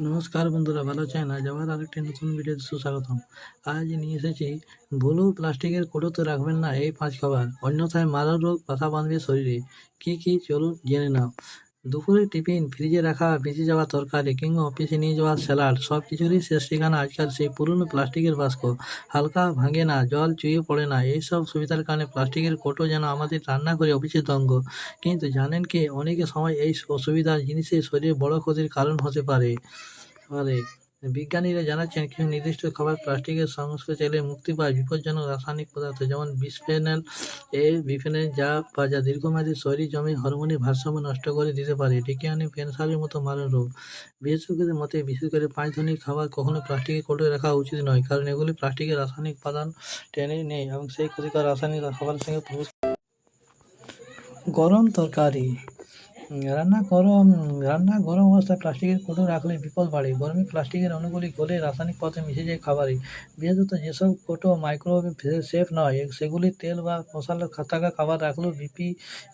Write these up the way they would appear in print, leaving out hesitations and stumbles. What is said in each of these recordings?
নমস্কার বন্ধুরা, ভালো আছেন? আজ আবার আরেকটি নতুন ভিডিওতে সুস্বাগতম। আজ নিয়ে এসেছি ভুলেও প্লাস্টিকের কৌটোতে রাখবেন না এই 5 খাবার, অন্যথায় মারার রোগ বাসা বাঁধবে শরীরে। কি চলুন জেনে নাও। দুপুরে টিফিন, ফ্রিজে রাখা বেঁচে যাওয়া তরকারি কিংবা অফিসে নিয়ে যাওয়া স্যালাড সব কিছুরই শেষ ঠিকানা আজকাল সেই পুরনো প্লাস্টিকের বাস্ক। হালকা ভাঙে না, জল চুইয়ে পড়ে না, এইসব সুবিধার কারণে প্লাস্টিকের কৌটো যেন আমাদের রান্নাঘরে অবিচ্ছেদ্য অঙ্গ। কিন্তু জানেন কি, অনেকের সময় এই অসুবিধার জিনিসের শরীরে বড় ক্ষতির কারণ হতে পারে। পারে বিজ্ঞানীরা জানাচ্ছেন, কিছু নির্দিষ্ট খাবার প্লাস্টিকের সংস্পর্শে এলে মুক্তি পায় বিপজ্জনক রাসায়নিক পদার্থ, যেমন বিসফেনল এ, বিফেনল, যা দীর্ঘমেয়াদী শরীর জমি হরমোনের ভারসাম্য নষ্ট করে দিতে পারে, ডেকে আনে ক্যান্সারের মতো মারণ রোগ। বিশেষজ্ঞদের মতে, বিশেষ করে 5 ধরনের খাবার কখনো প্লাস্টিকের কৌটোয় রাখা উচিত নয়, কারণ এগুলি প্লাস্টিকের রাসায়নিক উপাদান টেনে নেয় এবং সেই ক্ষতিকর রাসায়নিক খাবারের সঙ্গে প্রবেশ। গরম তরকারি, রান্না গরম অবস্থায় প্লাস্টিকের কৌটো রাখলে বিপদ বাড়ে। গরমে প্লাস্টিকের অণুগুলি গলে রাসায়নিক পদার্থে মিশে যায় খাবারে। বিশেষত যেসব কৌটো মাইক্রোওয়েভ সেফ নয়, সেগুলি তেল বা মশলা থাকা খাবার রাখলেও বিপি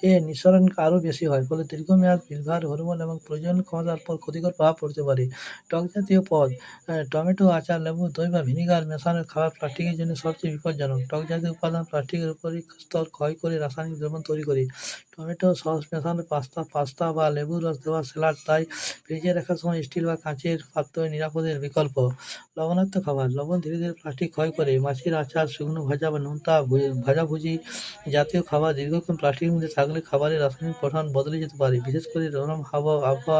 এ নিঃসরণ আরও বেশি হয়, ফলে দীর্ঘমেয়াদ লিভার, হরমোন এবং প্রজনন ক্ষমতার উপর ক্ষতিকর প্রভাব পড়তে পারে। টক জাতীয় পদ, টমেটো, আচার, লেবু, দই বা ভিনিগার মেশানো খাবার প্লাস্টিকের জন্য সবচেয়ে বিপজ্জনক। টক জাতীয় উপাদান প্লাস্টিকের উপরিক স্তর ক্ষয় করে রাসায়নিক দ্রবণ তৈরি করে। টমেটো সস মেশানো পাস্তা বা লেবুর রস দেওয়া স্যালাড, তাই ফ্রিজে রাখার সময় স্টিল বা কাঁচের পাত্র নিরাপদের বিকল্প। লবণাক্ত খাবার, লবণ ধীরে ধীরে প্লাস্টিক ক্ষয় করে। মাছের আচার, শুকনো ভাজা বা নোনতা ভাজাভুজি জাতীয় খাবার দীর্ঘক্ষণ প্লাস্টিকের মধ্যে থাকলে খাবারের রাসায়নিক গঠন বদলে যেতে পারে। বিশেষ করে নরম আবহাওয়া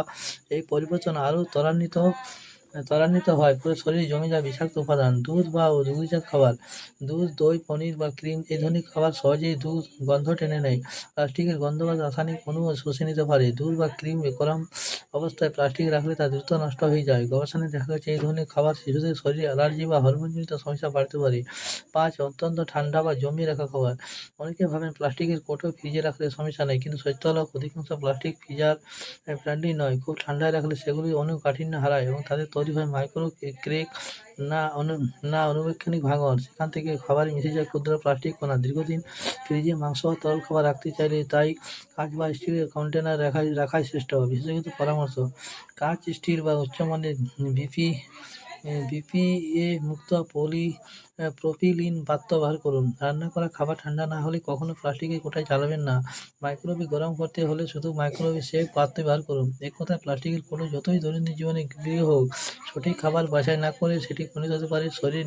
এই পরিবর্তন আরও ত্বরান্বিত হয়, পুরো শরীরে জমে যায় বিষাক্ত উপাদান। দুধ বা দুগ্ধজাত খাবার, দুধ, দই, পনির বা ক্রিম এই ধরনের খাবার সহজেই গন্ধ টেনে নেয়। প্লাস্টিকের গন্ধ বা রাসায়নিক অণু শুষে নিতে পারে। দুধ বা ক্রিম গরম অবস্থায় প্লাস্টিক রাখলে তা দ্রুত নষ্ট হয়ে যায়। গবেষণায় দেখা গেছে, এই ধরনের খাবার শিশুদের শরীরে অ্যালার্জি বা হরমোনজনিত সমস্যা বাড়তে পারে। 5. অত্যন্ত ঠান্ডা বা জমিয়ে রাখা খাবার। অনেকে ভাবেন প্লাস্টিকের কৌটো ফ্রিজে রাখলে সমস্যা নেই, কিন্তু সত্য হলো অধিকাংশ প্লাস্টিক ফ্রিজার ফ্রেন্ডলি নয়। খুব ঠান্ডায় রাখলে সেগুলি অনুকাঠিন্য হারায় এবং তাদের তৈরি হয় মাইক্রো ক্রেক, না অণুবৈজ্ঞানিক ভাঙন। সেখান থেকে খাবারে মিশে যায় ক্ষুদ্র প্লাস্টিক কণা। দীর্ঘদিন ফ্রিজে মাংস বা তরল খাবার রাখতে চাইলে তাই কাঁচ বা স্টিলের কন্টেনার রাখাই শ্রেষ্ঠ। বিশেষজ্ঞদের পরামর্শ, কাঁচ, স্টিল বা উচ্চমানের বিপিএ মুক্ত প্রপিলিন পাত্র ব্যবহার করুন। রান্না করা খাবার ঠান্ডা না হলে কখনো প্লাস্টিকের কৌটায় চালাবেন না। মাইক্রোওয়েভে গরম করতে হলে শুধু মাইক্রোওয়েভ সেফ পাত্র ব্যবহার করুন। এক কথায়, প্লাস্টিকের কৌটো যতই দৈনন্দিন জীবনে গৃহ হোক, সঠিক খাবার বাছাই না করে সেটি পরিণত হতে পারে শরীর